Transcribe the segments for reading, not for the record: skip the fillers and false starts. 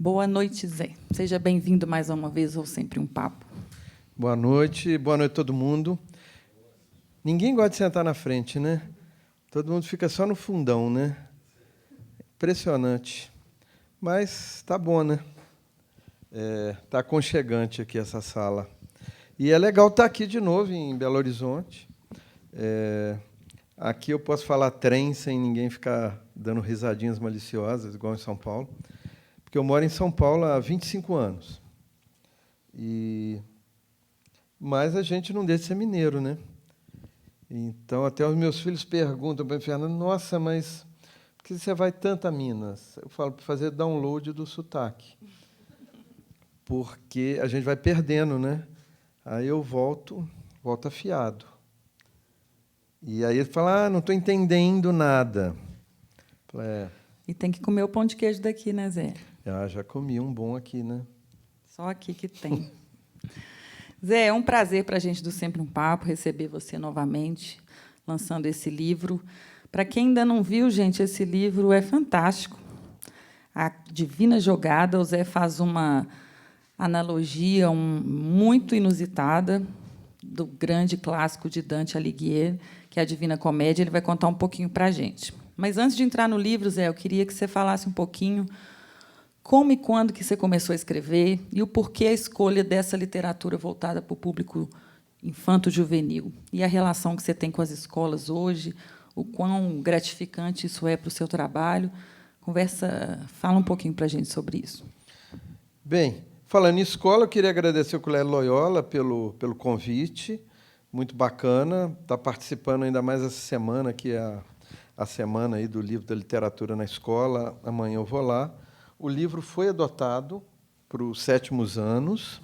Boa noite, Zé. Seja bem-vindo mais uma vez ao Sempre um Papo. Boa noite a todo mundo. Ninguém gosta de sentar na frente, né? Todo mundo fica só no fundão, né? Impressionante. Mas tá bom, né? Tá aconchegante aqui essa sala. E é legal estar aqui de novo em Belo Horizonte. Aqui eu posso falar trem sem ninguém ficar dando risadinhas maliciosas, igual em São Paulo, porque eu moro em São Paulo há 25 anos. Mas a gente não deixa de ser mineiro, né? Então, até os meus filhos perguntam para mim, Fernando, nossa, mas por que você vai tanto a Minas? Eu falo para fazer download do sotaque. Porque a gente vai perdendo, né? Aí eu volto afiado. E aí ele fala, não estou entendendo nada. Eu falo, E tem que comer o pão de queijo daqui, né, Zé? Já comi um bom aqui, né? Só aqui que tem. Zé, é um prazer para a gente do Sempre um Papo receber você novamente, lançando esse livro. Para quem ainda não viu, gente, esse livro é fantástico. A Divina Jogada, o Zé faz uma analogia muito inusitada do grande clássico de Dante Alighieri, que é a Divina Comédia. Ele vai contar um pouquinho para a gente. Mas, antes de entrar no livro, Zé, eu queria que você falasse um pouquinho como e quando que você começou a escrever e o porquê a escolha dessa literatura voltada para o público infanto-juvenil e a relação que você tem com as escolas hoje, o quão gratificante isso é para o seu trabalho. Fala um pouquinho para a gente sobre isso. Bem, falando em escola, eu queria agradecer ao Colégio Loyola pelo convite, muito bacana. Está participando ainda mais essa semana, que é a semana aí do livro da literatura na escola. Amanhã eu vou lá. O livro foi adotado para os 7º anos.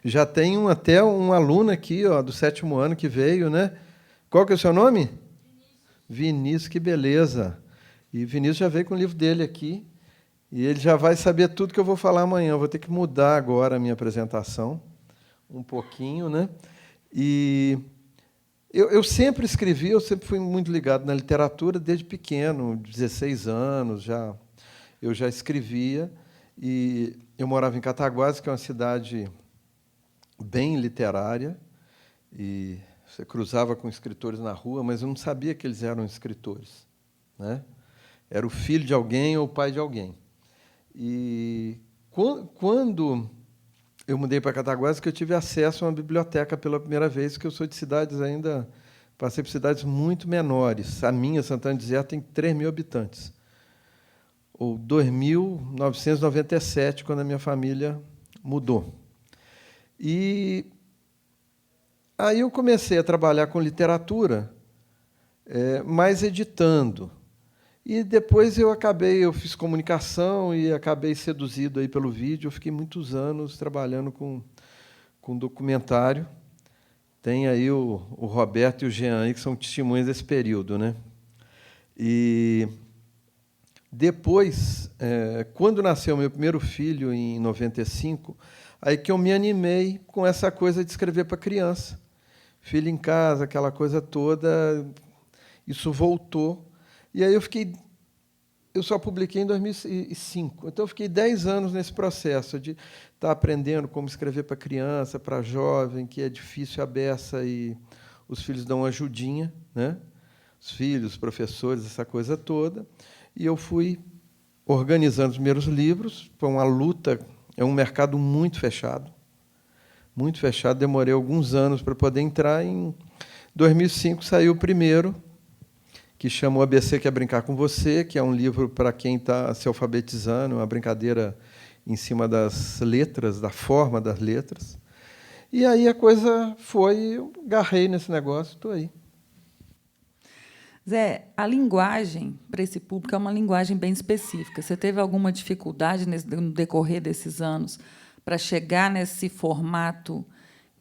Já tem até um aluno aqui, do 7º ano que veio, né? Qual que é o seu nome? Vinícius, que beleza. E Vinícius já veio com o livro dele aqui. E ele já vai saber tudo que eu vou falar amanhã. Eu vou ter que mudar agora a minha apresentação um pouquinho, né? E eu sempre escrevi, eu sempre fui muito ligado na literatura desde pequeno, 16 anos eu já escrevia. E eu morava em Cataguases, que é uma cidade bem literária, e você cruzava com escritores na rua, mas eu não sabia que eles eram escritores, né? Era o filho de alguém ou o pai de alguém. E quando eu mudei para Cataguases, que eu tive acesso a uma biblioteca pela primeira vez, que eu sou de cidades ainda, passei por cidades muito menores. A minha, Santana de Zé, tem 3.000 habitantes. Ou 2.997, quando a minha família mudou. E aí eu comecei a trabalhar com literatura, mas editando. E depois eu fiz comunicação e acabei seduzido aí pelo vídeo. Eu fiquei muitos anos trabalhando com documentário. Tem aí o Roberto e o Jean aí, que são testemunhas desse período, né? E depois, quando nasceu meu primeiro filho, em 95, aí que eu me animei com essa coisa de escrever para criança. Filho em casa, aquela coisa toda, isso voltou. E aí eu só publiquei em 2005. Então, eu fiquei 10 anos nesse processo de estar aprendendo como escrever para criança, para jovem, que é difícil a beça, e os filhos dão uma ajudinha, né? Os filhos, os professores, essa coisa toda. E eu fui organizando os primeiros livros. Foi uma luta, é um mercado muito fechado. Muito fechado, demorei alguns anos para poder entrar. Em 2005 saiu o primeiro, que chama O ABC Quer Brincar com Você, que é um livro para quem está se alfabetizando, uma brincadeira em cima das letras, da forma das letras. E aí a coisa foi, eu agarrei nesse negócio, estou aí. Zé, a linguagem para esse público é uma linguagem bem específica. Você teve alguma dificuldade no decorrer desses anos para chegar nesse formato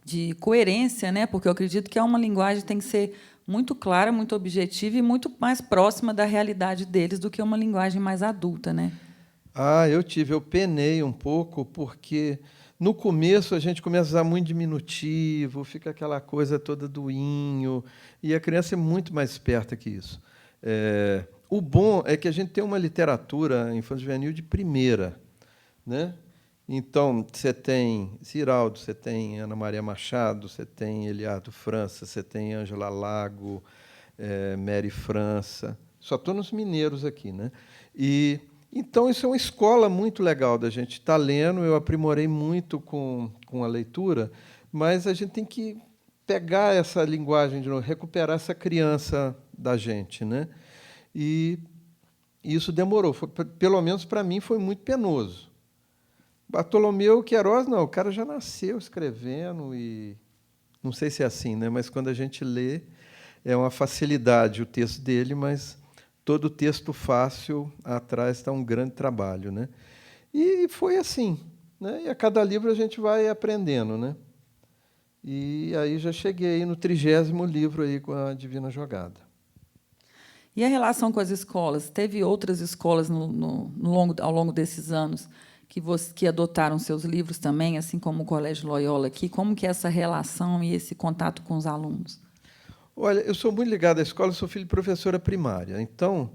de coerência, né? Porque eu acredito que é uma linguagem que tem que ser muito clara, muito objetiva e muito mais próxima da realidade deles do que uma linguagem mais adulta, né? Eu penei um pouco, porque no começo a gente começa a usar muito diminutivo, fica aquela coisa toda doinho, e a criança é muito mais esperta que isso. O bom é que a gente tem uma literatura infanto-juvenil de primeira. né? Então, você tem Ziraldo, você tem Ana Maria Machado, você tem Eliardo França, você tem Ângela Lago, Mary França. Só estou nos mineiros aqui, né? E então isso é uma escola muito legal da gente estar lendo. Eu aprimorei muito com a leitura, mas a gente tem que pegar essa linguagem de novo, recuperar essa criança da gente, né? E isso demorou. Pelo menos para mim foi muito penoso. Bartolomeu Queiroz, não, o cara já nasceu escrevendo e não sei se é assim, né? Mas quando a gente lê, é uma facilidade o texto dele, mas todo texto fácil atrás está um grande trabalho, né? E foi assim, né? E a cada livro a gente vai aprendendo, né? E aí já cheguei no 30º livro aí com a Divina Jogada. E a relação com as escolas? Teve outras escolas ao longo desses anos que adotaram seus livros também, assim como o Colégio Loyola aqui? Como que é essa relação e esse contato com os alunos? Olha, eu sou muito ligado à escola, sou filho de professora primária, então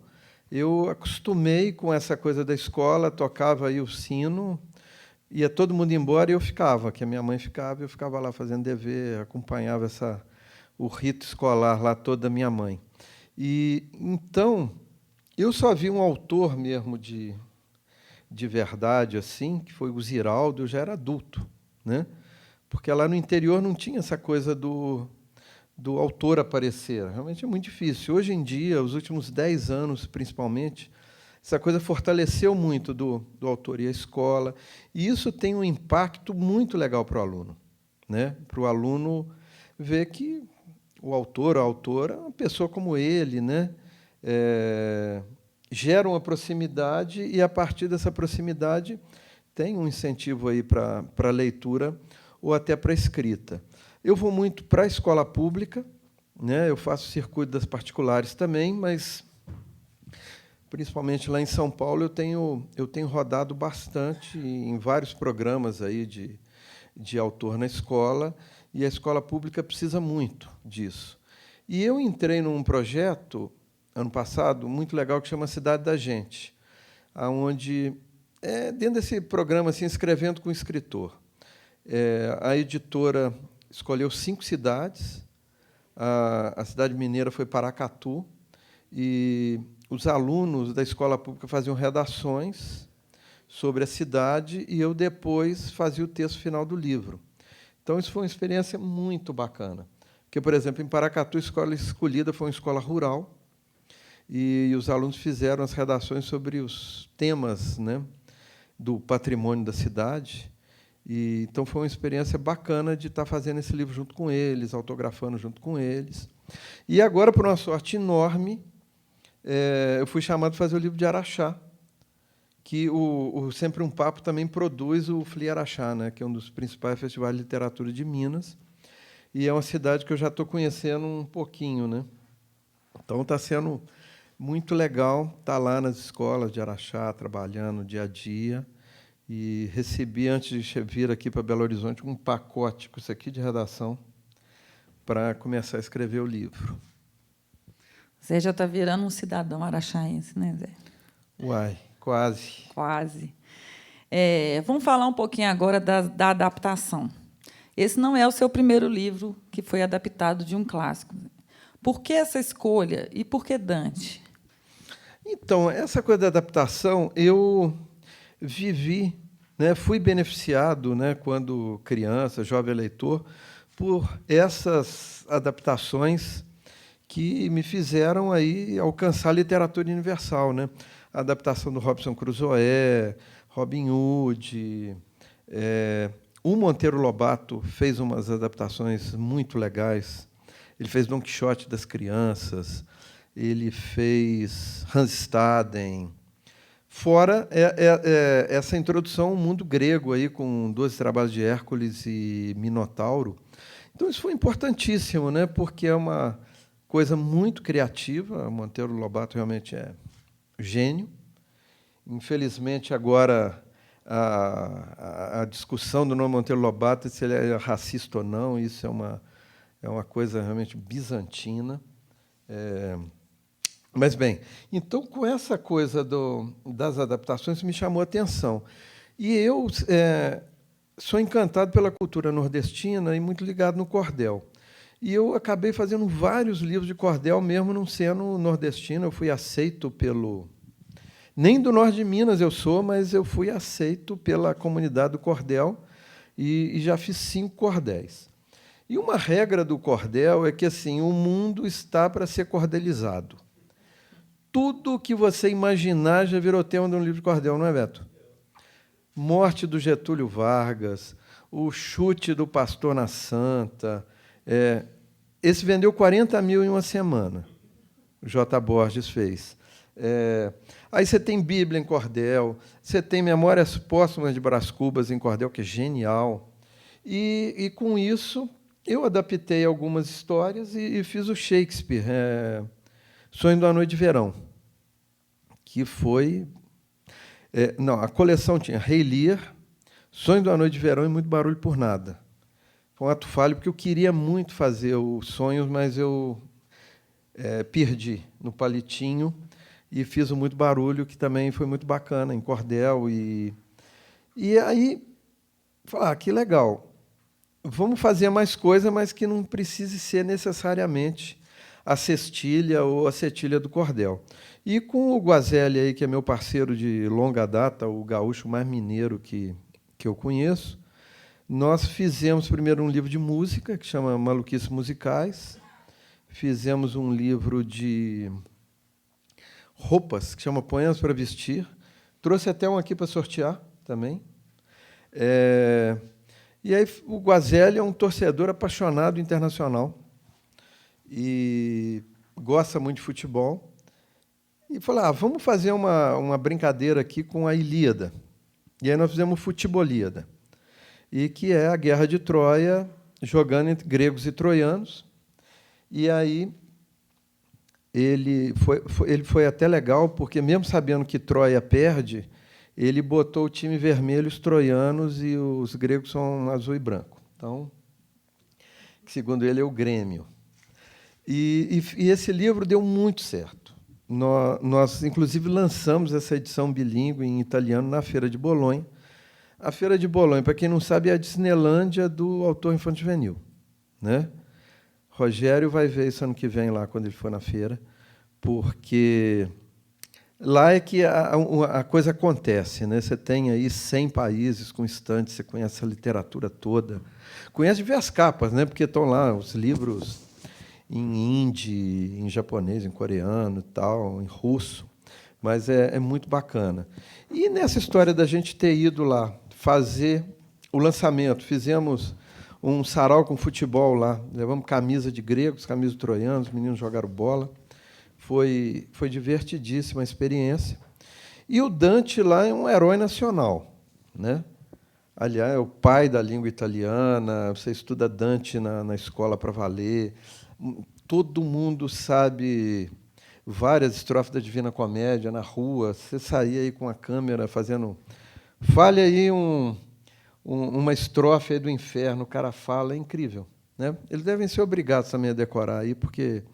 eu acostumei com essa coisa da escola, tocava aí o sino, ia todo mundo embora e eu ficava, que a minha mãe ficava, eu ficava lá fazendo dever, acompanhava o rito escolar lá todo da minha mãe. E então eu só vi um autor mesmo de verdade assim, que foi o Ziraldo, eu já era adulto, né? Porque lá no interior não tinha essa coisa do autor aparecer. Realmente é muito difícil. Hoje em dia, os últimos 10 anos, principalmente, essa coisa fortaleceu muito do autor e a escola, e isso tem um impacto muito legal para o aluno, né? Para o aluno ver que o autor, a autora, uma pessoa como ele, né? Gera uma proximidade e, a partir dessa proximidade, tem um incentivo aí para a leitura ou até para a escrita. Eu vou muito para a escola pública, né? Eu faço circuito das particulares também, mas, principalmente lá em São Paulo, eu tenho rodado bastante em vários programas aí de autor na escola, e a escola pública precisa muito disso. E eu entrei num projeto, ano passado, muito legal, que chama Cidade da Gente, onde, dentro desse programa, assim, Escrevendo com o Escritor, a editora escolheu 5 cidades, a cidade mineira foi Paracatu, e os alunos da escola pública faziam redações sobre a cidade e eu depois fazia o texto final do livro. Então, isso foi uma experiência muito bacana. Porque, por exemplo, em Paracatu, a escola escolhida foi uma escola rural, e os alunos fizeram as redações sobre os temas, né, do patrimônio da cidade. E, então, foi uma experiência bacana de estar fazendo esse livro junto com eles, autografando junto com eles. E agora, por uma sorte enorme, eu fui chamado para fazer o livro de Araxá, que o Sempre um Papo também produz o FLI Araxá, né, que é um dos principais festivais de literatura de Minas, e é uma cidade que eu já estou conhecendo um pouquinho, né? Então está sendo muito legal estar lá nas escolas de Araxá, trabalhando dia a dia, e recebi, antes de vir aqui para Belo Horizonte, um pacote com isso aqui de redação para começar a escrever o livro. Zé já está virando um cidadão araxaense, né, Zé? Uai, quase. Quase. Vamos falar um pouquinho agora da adaptação. Esse não é o seu primeiro livro que foi adaptado de um clássico. Por que essa escolha e por que Dante? Então, essa coisa da adaptação, eu vivi, né, fui beneficiado, né, quando criança, jovem leitor, por essas adaptações que me fizeram aí alcançar a literatura universal, né? A adaptação do Robinson Crusoe, Robin Hood, o Monteiro Lobato fez umas adaptações muito legais. Ele fez Dom Quixote das Crianças, ele fez Hans Staden. Fora essa introdução ao mundo grego, aí, com 12 trabalhos de Hércules e Minotauro. Então, isso foi importantíssimo, né? Porque é uma coisa muito criativa. O Monteiro Lobato realmente é gênio. Infelizmente, agora, a discussão do nome Monteiro Lobato, se ele é racista ou não, isso é uma coisa realmente bizantina. Mas, bem, então, com essa coisa das adaptações, me chamou a atenção. E eu sou encantado pela cultura nordestina e muito ligado no cordel. E eu acabei fazendo vários livros de cordel, mesmo não sendo nordestino. Eu fui aceito pelo... Nem do norte de Minas eu sou, mas eu fui aceito pela comunidade do cordel e já fiz 5 cordéis. E uma regra do cordel é que assim, o mundo está para ser cordelizado. Tudo que você imaginar já virou tema de um livro de cordel, não é, Beto? Morte do Getúlio Vargas, o chute do pastor na Santa. Esse vendeu 40 mil em uma semana, o J. Borges fez. Aí você tem Bíblia em cordel, você tem Memórias Póstumas de Brás Cubas em cordel, que é genial. E com isso, eu adaptei algumas histórias e fiz o Shakespeare, Sonho da Noite de Verão, que foi... não, a coleção tinha Rei Lear, Sonho da Noite de Verão e Muito Barulho por Nada. Foi um ato falho, porque eu queria muito fazer os sonhos, mas eu perdi no palitinho e fiz o Muito Barulho, que também foi muito bacana, em cordel. E aí, falar, que legal, vamos fazer mais coisa, mas que não precise ser necessariamente a cestilha ou a cetilha do cordel. E com o Guazelli, aí, que é meu parceiro de longa data, o gaúcho mais mineiro que eu conheço, nós fizemos primeiro um livro de música, que chama Maluquices Musicais, fizemos um livro de roupas, que chama Poemas para Vestir, trouxe até um aqui para sortear também. E aí o Guazelli é um torcedor apaixonado internacional e gosta muito de futebol. E falou, vamos fazer uma brincadeira aqui com a Ilíada. E aí nós fizemos Futebolíada, e que é a Guerra de Troia, jogando entre gregos e troianos. E aí ele foi até legal, porque, mesmo sabendo que Troia perde, ele botou o time vermelho, os troianos, e os gregos são azul e branco. Então, segundo ele, é o Grêmio. E esse livro deu muito certo. Nós, inclusive, lançamos essa edição bilíngue em italiano na Feira de Bolonha. A Feira de Bolonha, para quem não sabe, é a Disneylândia do autor infanto-juvenil, né? Rogério vai ver isso ano que vem, lá, quando ele for na feira, porque lá é que a coisa acontece, né? Você tem aí 100 países com estantes, você conhece a literatura toda, conhece diversas capas, né? Porque estão lá os livros em hindi, em japonês, em coreano, e tal, em russo, mas é muito bacana. E nessa história da gente ter ido lá fazer o lançamento, fizemos um sarau com futebol lá, levamos camisa de gregos, camisa de troianos, os meninos jogaram bola, foi divertidíssima a experiência. E o Dante lá é um herói nacional, né? Aliás, é o pai da língua italiana, você estuda Dante na escola para valer, todo mundo sabe várias estrofes da Divina Comédia na rua, você saía aí com a câmera fazendo... Fale aí uma estrofe aí do inferno, o cara fala, é incrível, né? Eles devem ser obrigados também a decorar aí, porque...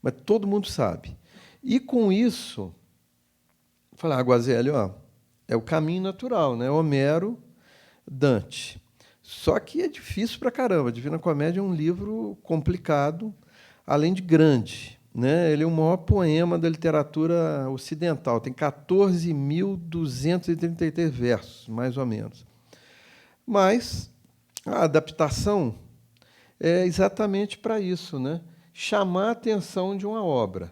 Mas todo mundo sabe. E, com isso, falar, Guazelli, é o caminho natural, né? Homero, Dante. Só que é difícil para caramba. A Divina Comédia é um livro complicado, além de grande, né? Ele é o maior poema da literatura ocidental. Tem 14.233 versos, mais ou menos. Mas a adaptação é exatamente para isso, né? Chamar a atenção de uma obra.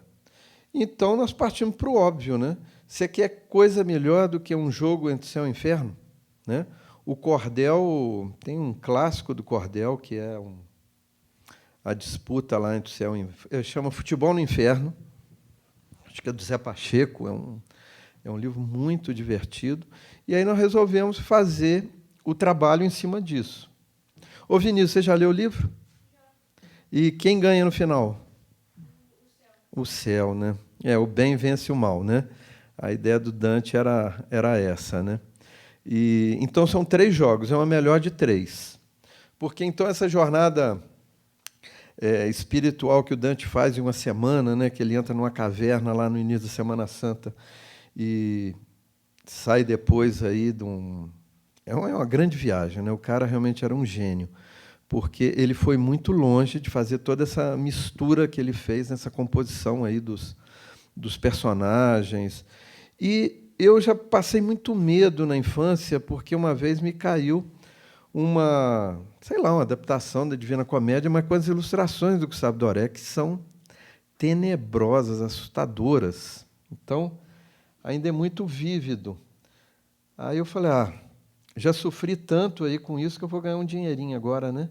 Então, nós partimos para o óbvio, né? Você quer coisa melhor do que um jogo entre céu e inferno, né? O cordel, tem um clássico do cordel, que é a disputa lá entre o céu e o inferno, chama Futebol no Inferno, acho que é do Zé Pacheco, é um livro muito divertido, e aí nós resolvemos fazer o trabalho em cima disso. Ô, Vinícius, você já leu o livro? E quem ganha no final? O céu, né? O bem vence o mal, né? A ideia do Dante era essa, né? E então são 3 jogos, é uma melhor de 3. Porque então essa jornada espiritual que o Dante faz em uma semana, né? Que ele entra numa caverna lá no início da Semana Santa e sai depois aí de é uma grande viagem, né? O cara realmente era um gênio, porque ele foi muito longe de fazer toda essa mistura que ele fez nessa composição aí dos personagens. E eu já passei muito medo na infância, porque uma vez me caiu uma, sei lá, uma adaptação da Divina Comédia, mas com as ilustrações do Gustavo Doré, que são tenebrosas, assustadoras. Então, ainda é muito vívido. Aí eu falei, já sofri tanto aí com isso que eu vou ganhar um dinheirinho agora, né?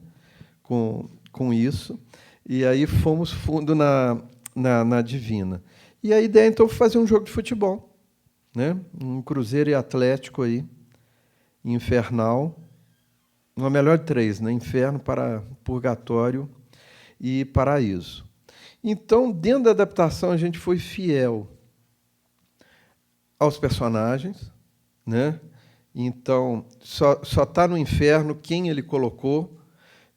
Com isso. E aí fomos fundo na Divina. E a ideia, então, foi fazer um jogo de futebol, né? Um Cruzeiro e Atlético aí, infernal. Uma melhor de três, né? Inferno, Purgatório e Paraíso. Então, dentro da adaptação, a gente foi fiel aos personagens, né? Então, só está no inferno quem ele colocou,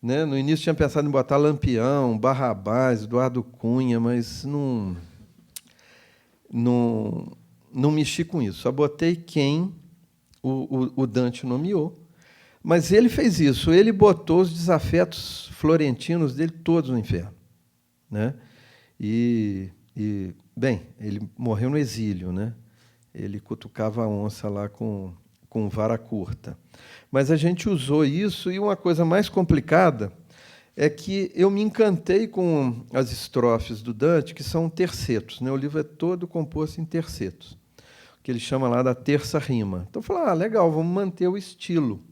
né? No início tinha pensado em botar Lampião, Barrabás, Eduardo Cunha, mas não mexi com isso. Só botei quem o Dante nomeou. Mas ele fez isso, ele botou os desafetos florentinos dele todos no inferno, né? Bem, ele morreu no exílio, né? Ele cutucava a onça lá com vara curta. Mas a gente usou isso, e uma coisa mais complicada é que eu me encantei com as estrofes do Dante, que são tercetos, né? O livro é todo composto em tercetos, que ele chama lá da terça rima. Então eu falei, legal, vamos manter o estilo.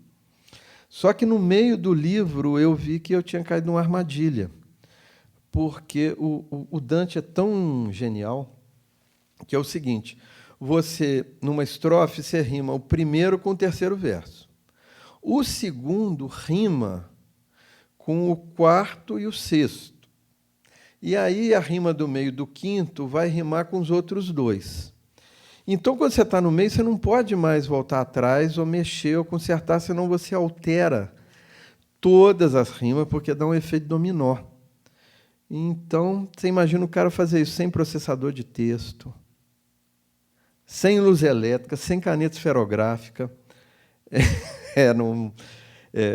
Só que no meio do livro eu vi que eu tinha caído numa armadilha, porque o Dante é tão genial que é o seguinte: você, numa estrofe, você rima o primeiro com o terceiro verso. O segundo rima com o quarto e o sexto. E aí a rima do meio do quinto vai rimar com os outros dois. Então, quando você está no meio, você não pode mais voltar atrás ou mexer ou consertar, senão você altera todas as rimas, porque dá um efeito dominó. Então, você imagina o cara fazer isso sem processador de texto, sem luz elétrica, sem caneta esferográfica.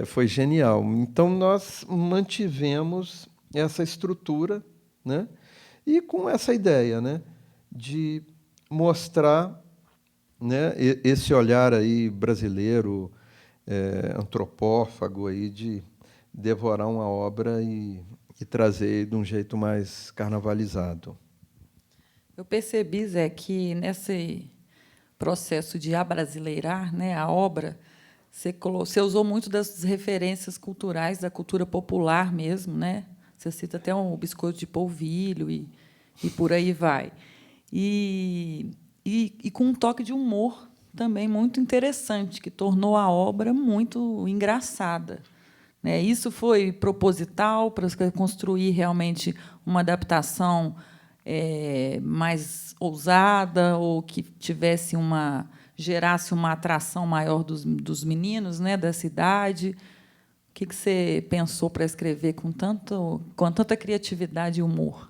Foi genial. Então, nós mantivemos essa estrutura, né? E com essa ideia, né, de mostrar, né, esse olhar aí brasileiro, antropófago, aí, de devorar uma obra e trazer de um jeito mais carnavalizado. Eu percebi, Zé, que nesse processo de abrasileirar, né, a obra, você usou muito das referências culturais, da cultura popular mesmo, né? Você cita até um biscoito de polvilho e por aí vai. E com um toque de humor também muito interessante, que tornou a obra muito engraçada, né? Isso foi proposital para construir realmente uma adaptação mais ousada, ou que gerasse uma atração maior dos meninos, né, da cidade. O que você pensou para escrever com tanta criatividade e humor?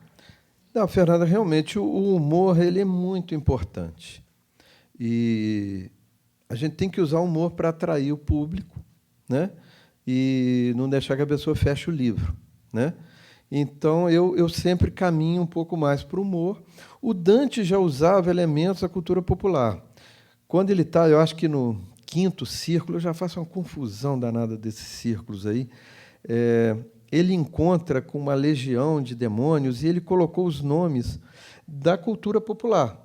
Não, Fernanda, realmente o humor ele é muito importante. E a gente tem que usar o humor para atrair o público, né? E não deixar que a pessoa feche o livro, né? Então, eu sempre caminho um pouco mais para o humor. O Dante já usava elementos da cultura popular. Quando ele está, eu acho que no quinto círculo, eu já faço uma confusão danada desses círculos aí, ele encontra com uma legião de demônios e ele colocou os nomes da cultura popular,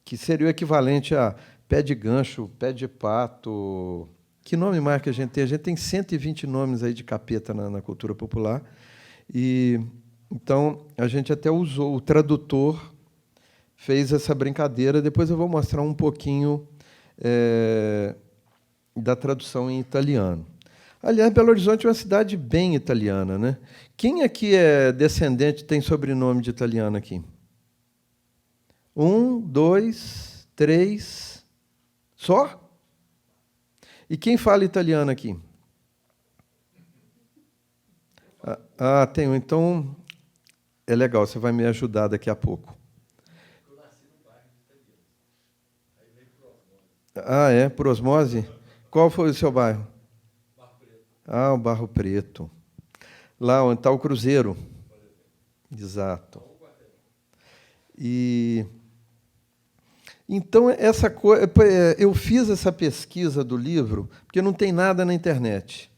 que seria o equivalente a pé de gancho, pé de pato. Que nome mais que a gente tem? A gente tem 120 nomes aí de capeta na cultura popular. E então a gente até usou, o tradutor fez essa brincadeira. Depois eu vou mostrar um pouquinho da tradução em italiano. Aliás, Belo Horizonte é uma cidade bem italiana, né? Quem aqui é descendente, tem sobrenome de italiano aqui? 1, 2, 3. Só? E quem fala italiano aqui? Tem um. Então, é legal, você vai me ajudar daqui a pouco. Eu nasci no bairro de italiano. Aí veio por osmose. É? Por osmose? Qual foi o seu bairro? Barro Preto. Ah, o Barro Preto. Lá onde está o Cruzeiro. Exato. E então essa coisa, eu fiz essa pesquisa do livro porque não tem nada na internet.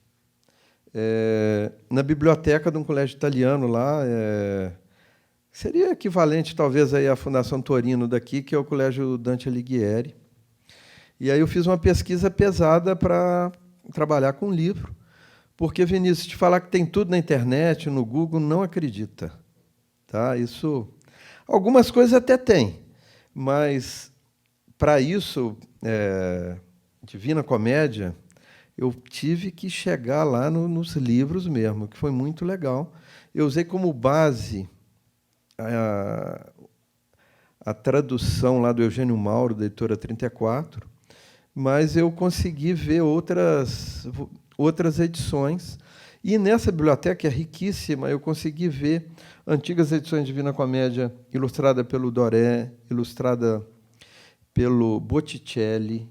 Na biblioteca de um colégio italiano lá, seria equivalente talvez aí à Fundação Torino daqui, que é o Colégio Dante Alighieri. E aí eu fiz uma pesquisa pesada para trabalhar com livro, porque, Vinícius, te falar que tem tudo na internet, no Google, não acredita. Tá? Isso, algumas coisas até tem, mas, para isso, Divina Comédia, eu tive que chegar lá nos livros mesmo, que foi muito legal. Eu usei como base a tradução lá do Eugênio Mauro, da editora 34, mas eu consegui ver outras edições. E nessa biblioteca, que é riquíssima, eu consegui ver antigas edições de Divina Comédia, ilustrada pelo Doré, ilustrada pelo Botticelli,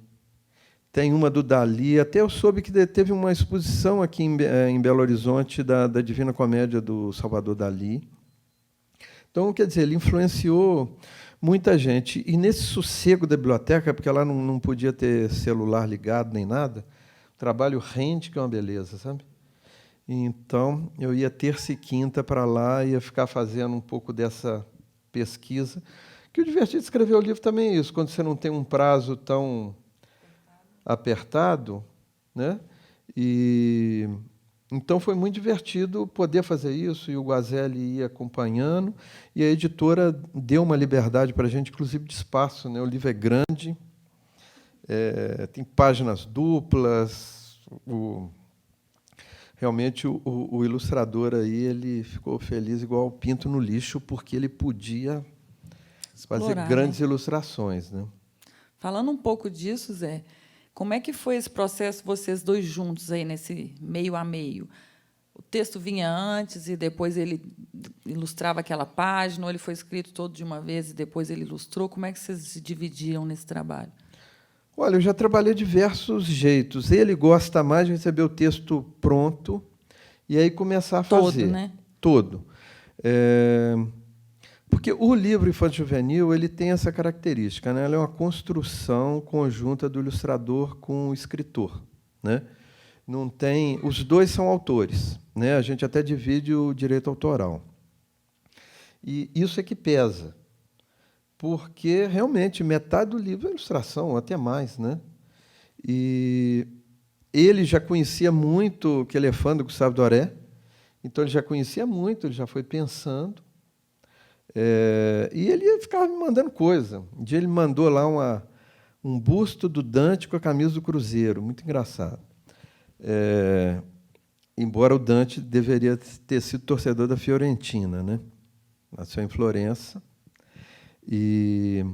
tem uma do Dalí. Até eu soube que teve uma exposição aqui em Belo Horizonte da Divina Comédia do Salvador Dalí. Então, quer dizer, ele influenciou muita gente. E nesse sossego da biblioteca, porque lá não podia ter celular ligado nem nada, o trabalho rende, que é uma beleza, sabe? Então, eu ia terça e quinta para lá, ia ficar fazendo um pouco dessa pesquisa. Que o divertido de escrever o livro também é isso, quando você não tem um prazo tão apertado, né? E então foi muito divertido poder fazer isso, e o Guazelli ia acompanhando, e a editora deu uma liberdade para a gente, inclusive de espaço, né? O livro é grande, tem páginas duplas. Realmente o ilustrador aí, ele ficou feliz igual o pinto no lixo, porque ele podia fazer grandes ilustrações, né? Falando um pouco disso, Zé, como é que foi esse processo, vocês dois juntos aí nesse meio a meio? O texto vinha antes e depois ele ilustrava aquela página, ou ele foi escrito todo de uma vez e depois ele ilustrou? Como é que vocês se dividiam nesse trabalho? Olha, eu já trabalhei de diversos jeitos. Ele gosta mais de receber o texto pronto e aí começar a fazer. Todo, né? Todo. Porque o livro infanto-juvenil ele tem essa característica, né? Ela é uma construção conjunta do ilustrador com o escritor, né? Não tem, os dois são autores, né? A gente até divide o direito autoral. E isso é que pesa, porque realmente metade do livro é ilustração, até mais, né? E ele já conhecia muito que ele é fã do Gustavo Doré, então ele já conhecia muito, ele já foi pensando. E ele ficava me mandando coisa. Um dia ele me mandou lá um busto do Dante com a camisa do Cruzeiro, muito engraçado. Embora o Dante deveria ter sido torcedor da Fiorentina, né? Nasceu em Florença. E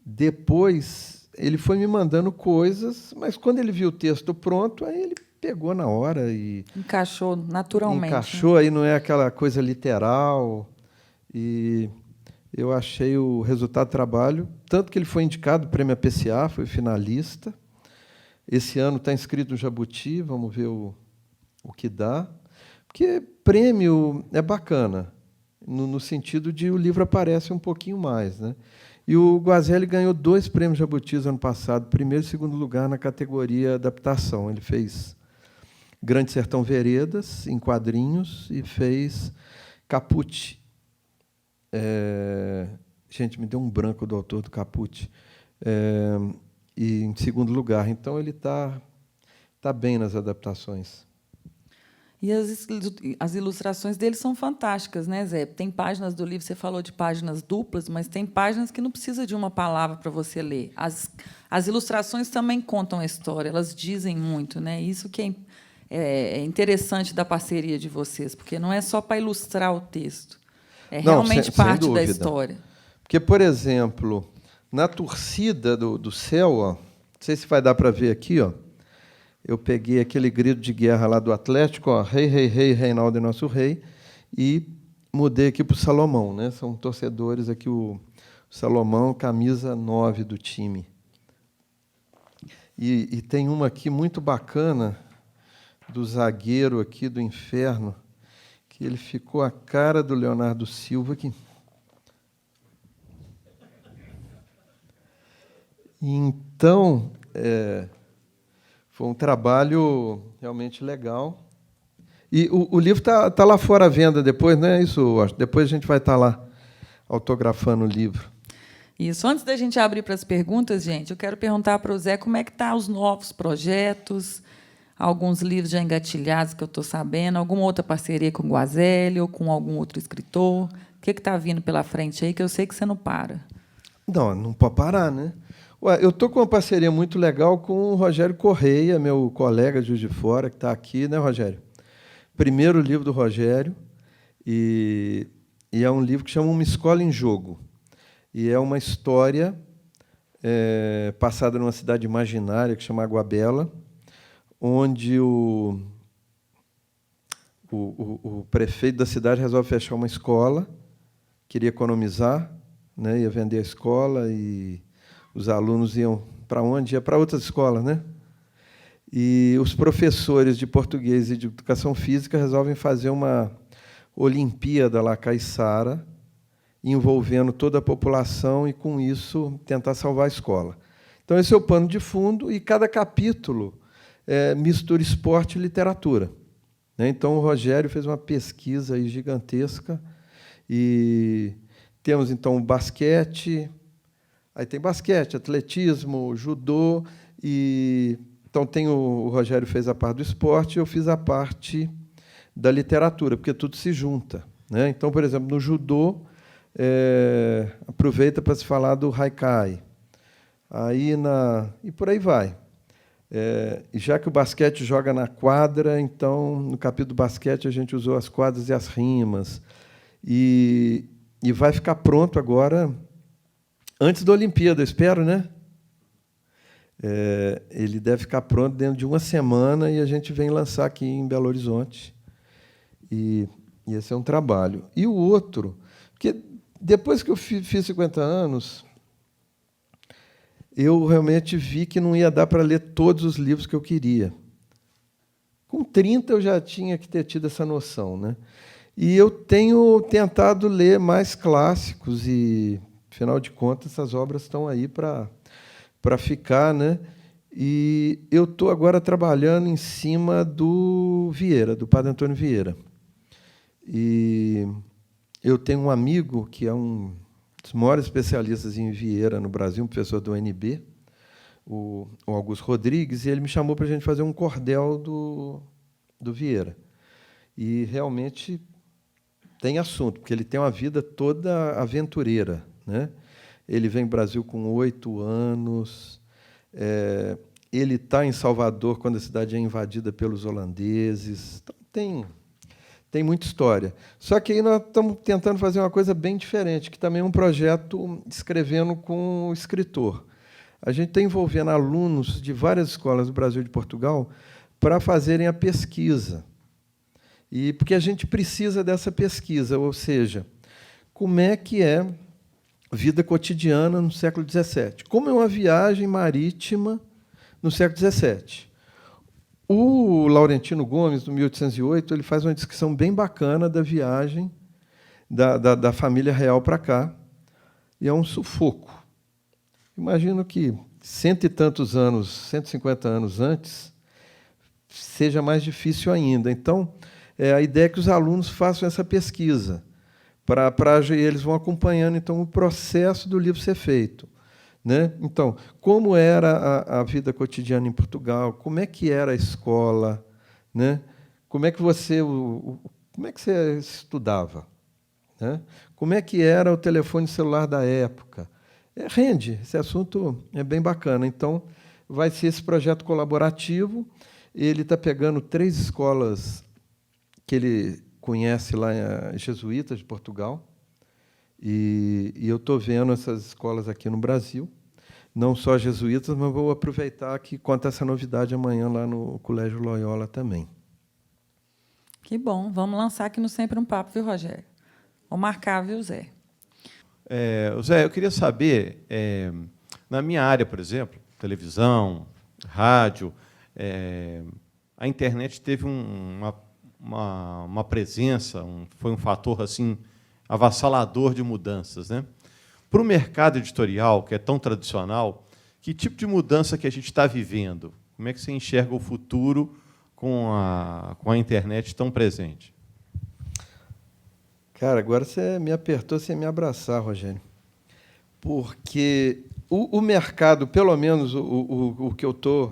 depois ele foi me mandando coisas, mas quando ele viu o texto pronto, aí ele pegou na hora e encaixou naturalmente. Encaixou, né? Aí não é aquela coisa literal. E eu achei o resultado do trabalho, tanto que ele foi indicado ao Prêmio APCA, foi finalista. Esse ano está inscrito no Jabuti, vamos ver o que dá. Porque prêmio é bacana, no sentido de o livro aparece um pouquinho mais, né? E o Guazelli ganhou 2 prêmios Jabutis ano passado, primeiro e segundo lugar na categoria adaptação. Ele fez Grande Sertão Veredas, em quadrinhos, e fez Caput. Gente, me deu um branco do autor do Caput. E em segundo lugar. Então, ele está bem nas adaptações. E as ilustrações dele são fantásticas, né, Zé? Tem páginas do livro, você falou de páginas duplas, mas tem páginas que não precisa de uma palavra para você ler. As ilustrações também contam a história, elas dizem muito, né? Isso que é interessante da parceria de vocês, porque não é só para ilustrar o texto, realmente parte da história. Porque, por exemplo, na torcida do céu, ó, não sei se vai dar para ver aqui, ó, eu peguei aquele grito de guerra lá do Atlético, ó, rei, rei, rei, Reinaldo é nosso rei, e mudei aqui para o Salomão, né? São torcedores aqui, o Salomão, camisa 9 do time. E tem uma aqui muito bacana, do zagueiro aqui do inferno, que ele ficou a cara do Leonardo Silva aqui. Então, foi um trabalho realmente legal. E o livro tá lá fora à venda depois, não é isso, Washington? Depois a gente vai estar lá autografando o livro. Isso. Antes da gente abrir para as perguntas, gente, eu quero perguntar para o Zé como é que estão os novos projetos, alguns livros já engatilhados que eu estou sabendo, alguma outra parceria com o Guazelli ou com algum outro escritor. O que está vindo pela frente aí, que eu sei que você não para. Não pode parar, né? Ué, eu estou com uma parceria muito legal com o Rogério Correia, meu colega de Juiz de Fora, que está aqui, né, Rogério? Primeiro livro do Rogério, e é um livro que chama Uma Escola em Jogo. E é uma história passada numa cidade imaginária que chama Água Bela, onde o prefeito da cidade resolve fechar uma escola, queria economizar, né, ia vender a escola, e os alunos iam para onde? Ia para outras escolas, né? E os professores de português e de educação física resolvem fazer uma Olimpíada lá caiçara, envolvendo toda a população e, com isso, tentar salvar a escola. Então, esse é o pano de fundo, e cada capítulo mistura esporte e literatura. Então, o Rogério fez uma pesquisa aí gigantesca, e temos, então, basquete, aí tem basquete, atletismo, judô, e então tem o Rogério fez a parte do esporte, e eu fiz a parte da literatura, porque tudo se junta, né? Então, por exemplo, no judô, aproveita para se falar do haikai, e por aí vai. E já que o basquete joga na quadra, então, no capítulo do basquete, a gente usou as quadras e as rimas. E vai ficar pronto agora, antes da Olimpíada, eu espero, né? Ele deve ficar pronto dentro de uma semana, e a gente vem lançar aqui em Belo Horizonte. E esse é um trabalho. E o outro, porque depois que eu fiz 50 anos, eu realmente vi que não ia dar para ler todos os livros que eu queria. Com 30 eu já tinha que ter tido essa noção, né? E eu tenho tentado ler mais clássicos, e, afinal de contas, essas obras estão aí para ficar, né? E eu estou agora trabalhando em cima do Vieira, do Padre Antônio Vieira. E eu tenho um amigo que é um dos maiores especialistas em Vieira no Brasil, um professor do UNB, o Augusto Rodrigues, e ele me chamou para a gente fazer um cordel do Vieira. E realmente tem assunto, porque ele tem uma vida toda aventureira, né? Ele vem ao Brasil com 8 anos, ele está em Salvador quando a cidade é invadida pelos holandeses. Então, tem muita história. Só que aí nós estamos tentando fazer uma coisa bem diferente, que também é um projeto escrevendo com o escritor. A gente está envolvendo alunos de várias escolas do Brasil e de Portugal para fazerem a pesquisa. E porque a gente precisa dessa pesquisa, ou seja, como é que é vida cotidiana no século XVII? Como é uma viagem marítima no século XVII? O Laurentino Gomes, no 1808, ele faz uma descrição bem bacana da viagem da família real para cá, e é um sufoco. Imagino que 100 e tantos anos, 150 anos antes, seja mais difícil ainda. Então, a ideia é que os alunos façam essa pesquisa, e eles vão acompanhando, então, o processo do livro ser feito, né? Então, como era a vida cotidiana em Portugal, como é que era a escola, né? Como é que você estudava, né? Como é que era o telefone celular da época? Rende, esse assunto é bem bacana. Então, vai ser esse projeto colaborativo. Ele está pegando 3 escolas que ele conhece lá, jesuítas de Portugal, e eu estou vendo essas escolas aqui no Brasil, não só jesuítas, mas vou aproveitar que conta essa novidade amanhã lá no Colégio Loyola também. Que bom. Vamos lançar aqui no Sempre um Papo, viu, Rogério? Vou marcar, viu, Zé? Zé, eu queria saber, na minha área, por exemplo, televisão, rádio. A internet teve uma presença, foi um fator assim avassalador de mudanças, né? Para o mercado editorial, que é tão tradicional, que tipo de mudança que a gente está vivendo? Como é que você enxerga o futuro com a internet tão presente? Cara, agora você me apertou sem me abraçar, Rogério. Porque o mercado, pelo menos o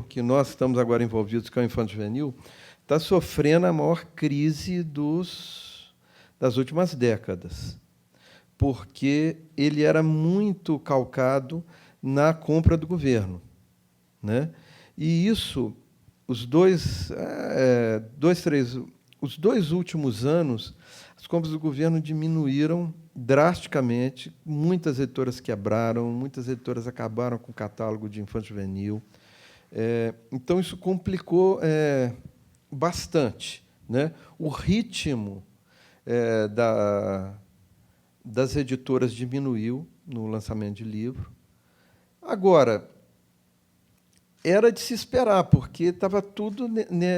que nós estamos agora envolvidos, que é o Infanto Juvenil, está sofrendo a maior crise das últimas décadas, porque ele era muito calcado na compra do governo, né? E isso, os dois últimos anos, as compras do governo diminuíram drasticamente, muitas editoras quebraram, muitas editoras acabaram com o catálogo de Infanto Juvenil. Então, isso complicou bastante, né? O ritmo das editoras diminuiu no lançamento de livro. Agora, era de se esperar, porque estava tudo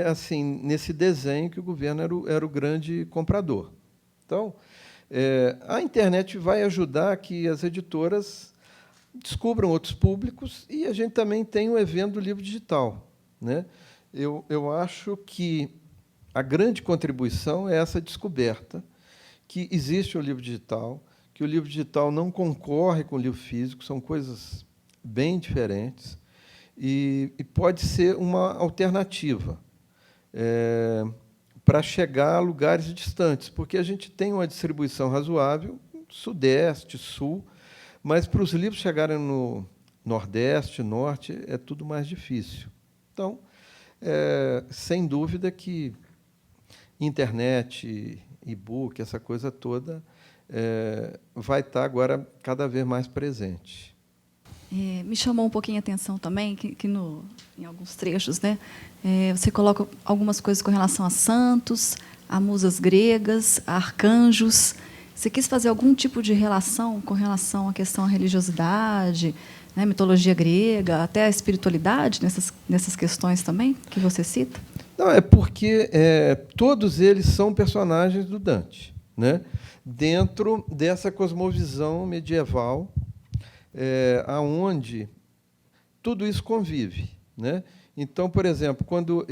assim, nesse desenho que o governo era o grande comprador. Então, a internet vai ajudar que as editoras descubram outros públicos e a gente também tem o evento do livro digital, né? Eu acho que a grande contribuição é essa descoberta que existe o livro digital, que o livro digital não concorre com o livro físico, são coisas bem diferentes, e pode ser uma alternativa para chegar a lugares distantes, porque a gente tem uma distribuição razoável, sudeste, sul, mas para os livros chegarem no nordeste, norte, é tudo mais difícil. Então, sem dúvida que internet, e-book, essa coisa toda, vai estar agora cada vez mais presente. Me chamou um pouquinho a atenção também que em alguns trechos, né, você coloca algumas coisas com relação a santos, a musas gregas, a arcanjos. Você quis fazer algum tipo de relação com relação à questão da religiosidade, né, mitologia grega, até a espiritualidade nessas questões também que você cita? Não, é porque todos eles são personagens do Dante, né, dentro dessa cosmovisão medieval, aonde tudo isso convive, né? Então, por exemplo, quando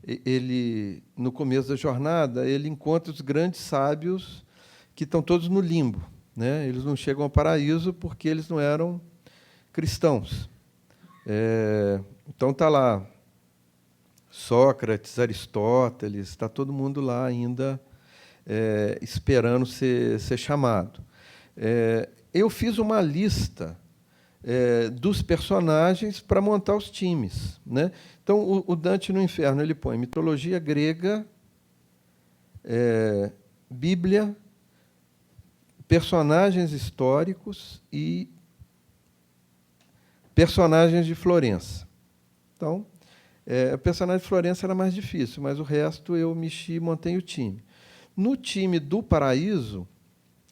ele, no começo da jornada, ele encontra os grandes sábios que estão todos no limbo, né? Eles não chegam ao paraíso porque eles não eram cristãos. Então está lá Sócrates, Aristóteles, está todo mundo lá ainda esperando ser chamado. Eu fiz uma lista dos personagens para montar os times, né? Então, o Dante no Inferno ele põe mitologia grega, Bíblia, personagens históricos e personagens de Florença. Então, o personagem de Florença era mais difícil, mas o resto eu mexi e montei o time. No time do Paraíso,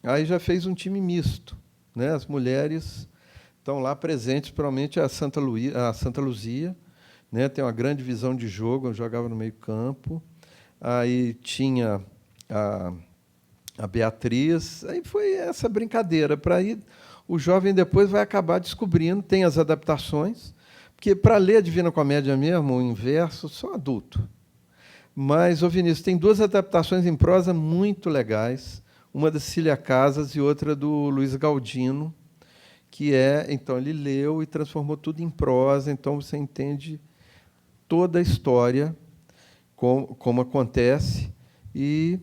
aí já fez um time misto, né? As mulheres estão lá presentes, provavelmente a Santa Luzia, né? Tem uma grande visão de jogo, eu jogava no meio-campo. Aí tinha a Beatriz, aí foi essa brincadeira. Para aí o jovem depois vai acabar descobrindo, tem as adaptações, porque para ler a Divina Comédia mesmo, o inverso, só adulto. Mas, Vinícius, tem duas adaptações em prosa muito legais, uma da Cecília Casas e outra do Luiz Galdino, que então, ele leu e transformou tudo em prosa, então você entende toda a história, como acontece, e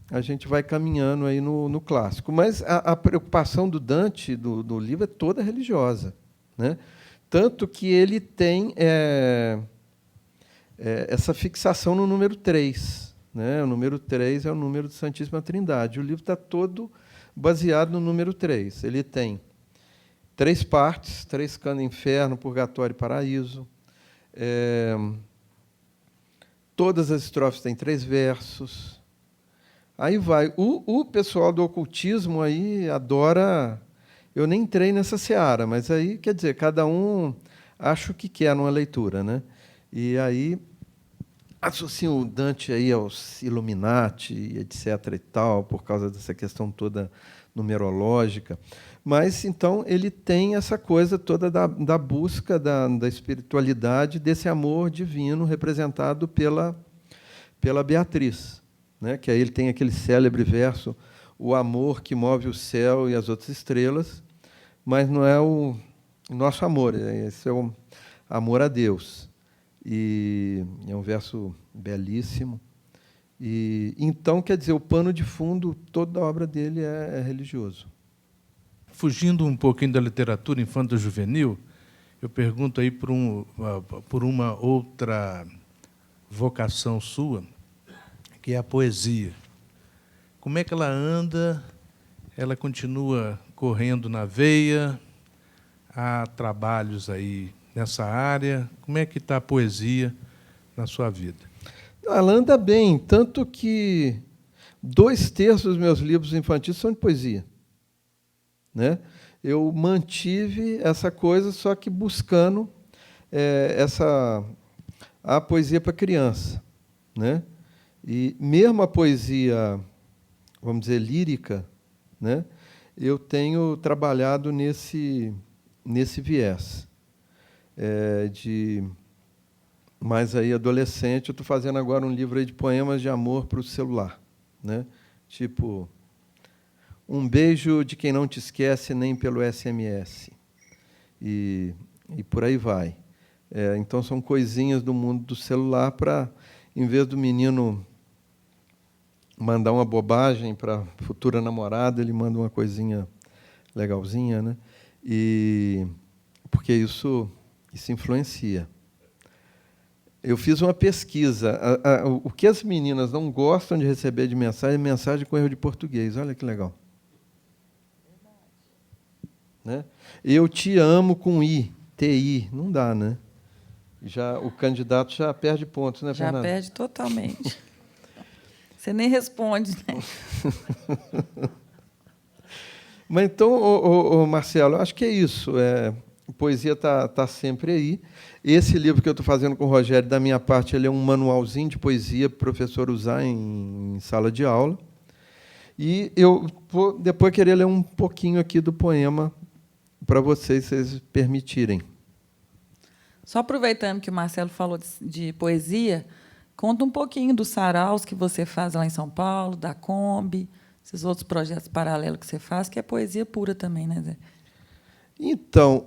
a gente vai caminhando aí no clássico. Mas a preocupação do Dante, do livro, é toda religiosa, né? Tanto que ele tem essa fixação no número 3. Né? O número 3 é o número de Santíssima Trindade. O livro está todo baseado no número 3. Ele tem 3 partes, 3 canos: inferno, purgatório e paraíso. Todas as estrofes têm 3 versos. Aí vai. O pessoal do ocultismo aí adora... Eu nem entrei nessa seara, mas aí, quer dizer, cada um acho que quer numa leitura, né? E aí associam o Dante aí aos Illuminati, etc. e tal, por causa dessa questão toda numerológica. Mas, então, ele tem essa coisa toda da busca da espiritualidade, desse amor divino representado pela Beatriz, né? Que aí ele tem aquele célebre verso, o amor que move o céu e as outras estrelas, mas não é o nosso amor, esse é o amor a Deus. E é um verso belíssimo. E então, quer dizer, o pano de fundo, toda a obra dele é religioso. Fugindo um pouquinho da literatura infanto-juvenil, eu pergunto aí por uma outra vocação sua, que é a poesia. Como é que ela anda? Ela continua correndo na veia? Há trabalhos aí nessa área? Como é que está a poesia na sua vida? Ela anda bem, tanto que 2/3 dos meus livros infantis são de poesia, né? Eu mantive essa coisa, só que buscando a poesia para criança, né? E mesmo a poesia, vamos dizer, lírica, né? Eu tenho trabalhado nesse viés de mais aí adolescente. Eu estou fazendo agora um livro aí de poemas de amor para o celular, né? Tipo, um beijo de quem não te esquece nem pelo SMS. E por aí vai. Então, são coisinhas do mundo do celular para, em vez do menino mandar uma bobagem para a futura namorada, ele manda uma coisinha legalzinha, né? Porque isso influencia. Eu fiz uma pesquisa. O que as meninas não gostam de receber de mensagem é mensagem com erro de português. Olha que legal. Né? Eu te amo com I, TI. Não dá, né? O candidato já perde pontos, né, Fernanda? Já perde totalmente. Você nem responde, né? Mas então, Marcelo, acho que é isso. A poesia está sempre aí. Esse livro que eu estou fazendo com o Rogério, da minha parte, ele é um manualzinho de poesia para o professor usar em sala de aula. E eu vou depois querer ler um pouquinho aqui do poema para vocês, se vocês permitirem. Só aproveitando que o Marcelo falou de poesia, conta um pouquinho dos saraus que você faz lá em São Paulo, da Kombi, esses outros projetos paralelos que você faz, que é poesia pura também, né, Zé? Então,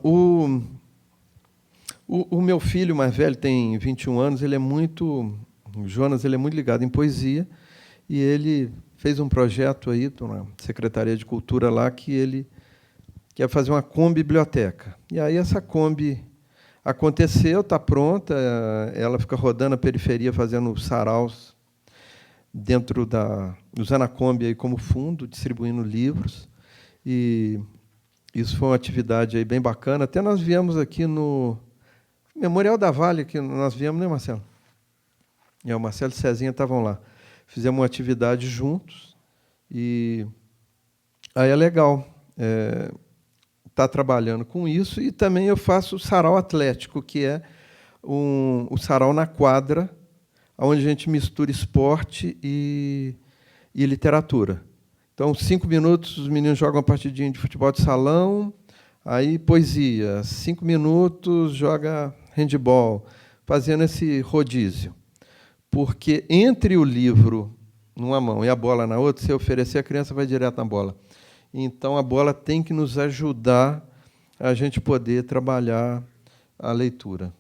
o meu filho mais velho tem 21 anos, o Jonas, ele é muito ligado em poesia, e ele fez um projeto aí na Secretaria de Cultura lá, que ele quer fazer uma Kombi-biblioteca. E aí essa Kombi aconteceu, está pronta, ela fica rodando a periferia, fazendo saraus dentro usando a Kombi aí como fundo, distribuindo livros. E isso foi uma atividade aí bem bacana. Até nós viemos aqui no Memorial da Vale, que nós viemos, né, Marcelo? O Marcelo e Cezinha estavam lá. Fizemos uma atividade juntos. E aí é legal estar trabalhando com isso. E também eu faço o sarau atlético, que é o sarau na quadra, onde a gente mistura esporte e literatura. Então, 5 minutos, os meninos jogam uma partidinha de futebol de salão, aí poesia. 5 minutos, joga handebol, fazendo esse rodízio. Porque entre o livro numa mão e a bola na outra, se oferecer, a criança vai direto na bola. Então, a bola tem que nos ajudar a gente poder trabalhar a leitura.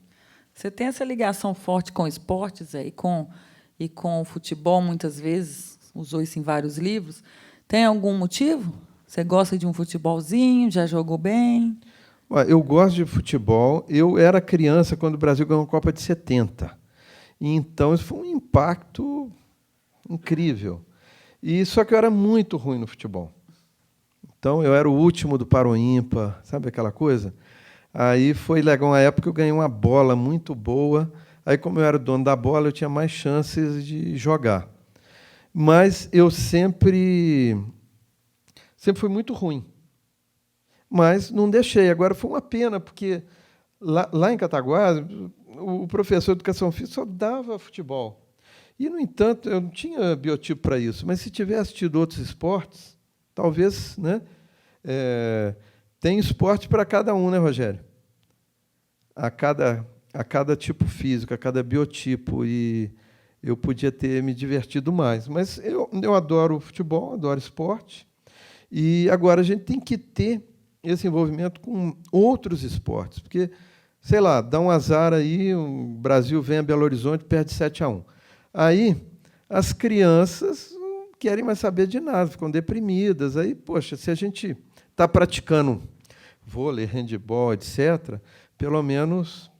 Você tem essa ligação forte com esportes e com o futebol, muitas vezes, usou isso em vários livros. Tem algum motivo? Você gosta de um futebolzinho? Já jogou bem? Eu gosto de futebol. Eu era criança quando o Brasil ganhou a Copa de 70. Então, isso foi um impacto incrível. Só que eu era muito ruim no futebol. Então, eu era o último do Paro Ímpar, sabe aquela coisa? Aí foi legal, uma época eu ganhei uma bola muito boa. Aí, como eu era o dono da bola, eu tinha mais chances de jogar. Mas eu sempre fui muito ruim. Mas não deixei. Agora foi uma pena, porque Lá em Cataguases, o professor de educação física só dava futebol. E, no entanto, eu não tinha biotipo para isso, mas se tivesse tido outros esportes, talvez, né, tem esporte para cada um, né, Rogério? A cada tipo físico, a cada biotipo, e eu podia ter me divertido mais. Mas eu adoro futebol, adoro esporte, e agora a gente tem que ter esse envolvimento com outros esportes, porque, sei lá, dá um azar aí, o Brasil vem a Belo Horizonte e perde 7-1. Aí as crianças não querem mais saber de nada, ficam deprimidas. Aí, poxa, se a gente está praticando vôlei, handebol, etc., pelo menos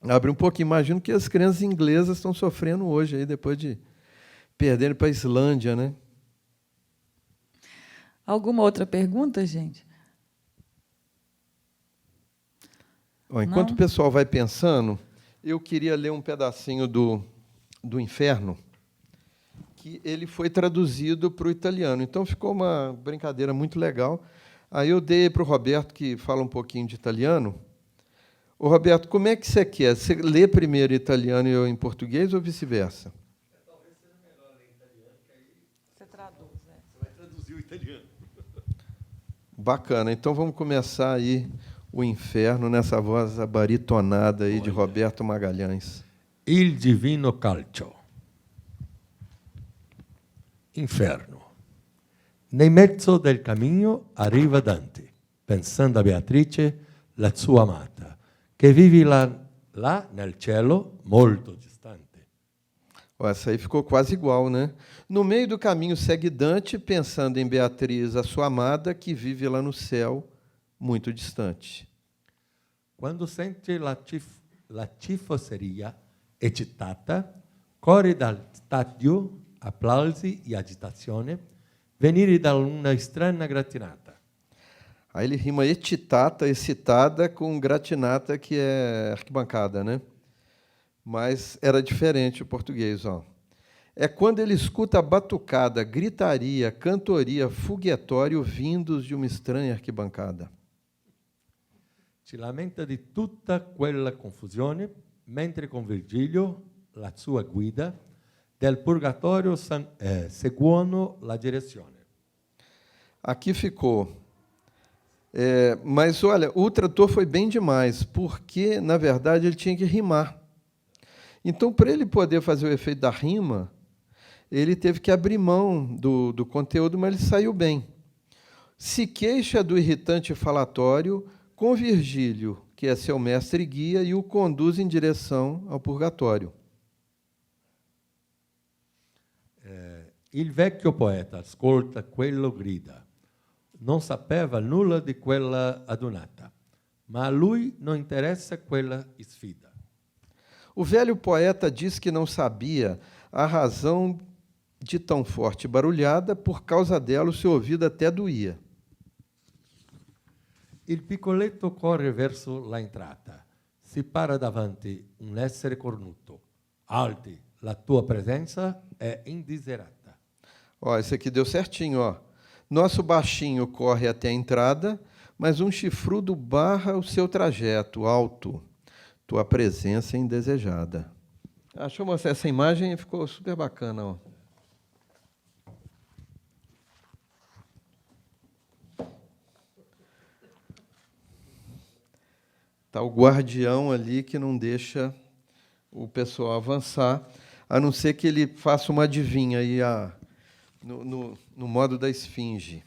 abre um pouquinho. Imagino que as crianças inglesas estão sofrendo hoje, aí, depois de perderem para a Islândia, né? Alguma outra pergunta, gente? Enquanto Não? o pessoal vai pensando, eu queria ler um pedacinho do Inferno, que ele foi traduzido para o italiano. Então, ficou uma brincadeira muito legal. Aí eu dei para o Roberto, que fala um pouquinho de italiano. Ô, Roberto, como é que você quer? Você lê primeiro em italiano e eu em português ou vice-versa? Talvez seja melhor ler em italiano, que aí Você traduz, né? você vai traduzir o italiano. Bacana. Então, vamos começar aí o Inferno nessa voz abaritonada aí de Roberto Magalhães. Il divino calcio. Inferno. Nei mezzo del cammino arriva Dante, pensando a Beatrice, la sua amata, che vive là nel cielo, molto distante. Essa aí ficou quase igual, né? No meio do caminho segue Dante, pensando em Beatriz, a sua amada, que vive lá no céu, muito distante. Quando sente la tifoseria eccitata, corre dal stadio, applausi e agitazione, venire da una strana gratinata. Aí ele rima etitata, excitada, com gratinata, que é arquibancada, né? Mas era diferente o português, ó. É quando ele escuta a batucada, gritaria, cantoria, foguetório vindos de uma estranha arquibancada. Si lamenta di tutta quella confusione, mentre con Virgilio, la sua guida, del purgatorio seguono la direzione. Aqui ficou. Mas, olha, o trator foi bem demais, porque, na verdade, ele tinha que rimar. Então, para ele poder fazer o efeito da rima, ele teve que abrir mão do conteúdo, mas ele saiu bem. Se queixa do irritante falatório com Virgílio, que é seu mestre e guia, e o conduz em direção ao purgatório. Il vecchio poeta ascolta quello grida. Non sapeva nulla di quella adunata, ma a lui non interessa quella sfida. O velho poeta diz que não sabia a razão de tão forte barulhada, por causa dela o seu ouvido até doía. Il piccoletto corre verso la entrata. Si para davanti un essere cornuto. Alti, la tua presenza è indesiderata. Ó, esse aqui deu certinho, ó. Nosso baixinho corre até a entrada, mas um chifrudo barra o seu trajeto alto. Tua presença é indesejada. Deixa eu mostrar essa imagem e ficou super bacana, ó. Está o guardião ali que não deixa o pessoal avançar, a não ser que ele faça uma adivinha aí no modo da esfinge.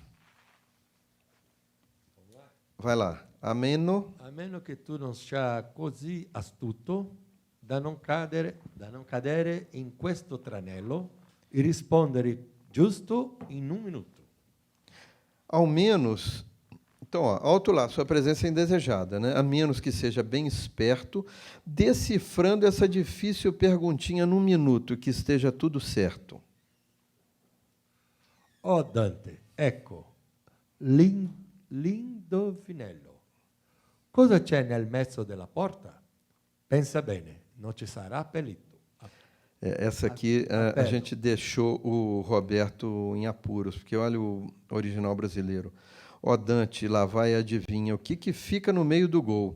Vai lá. A meno che tu non sia così astuto da non cadere in questo tranello e rispondere giusto in un minuto. Ao menos... Então, ó, alto lá, sua presença é indesejada, né? A menos que seja bem esperto, decifrando essa difícil perguntinha num minuto, que esteja tudo certo. Oh Dante, ecco, l'indovinello. Cosa c'è nel mezzo della porta? Pensa bene, non ci sarà pelito. Essa aqui a gente deixou o Roberto em apuros, porque olha o original brasileiro. Ó Dante, lá vai adivinha, o que fica no meio do gol?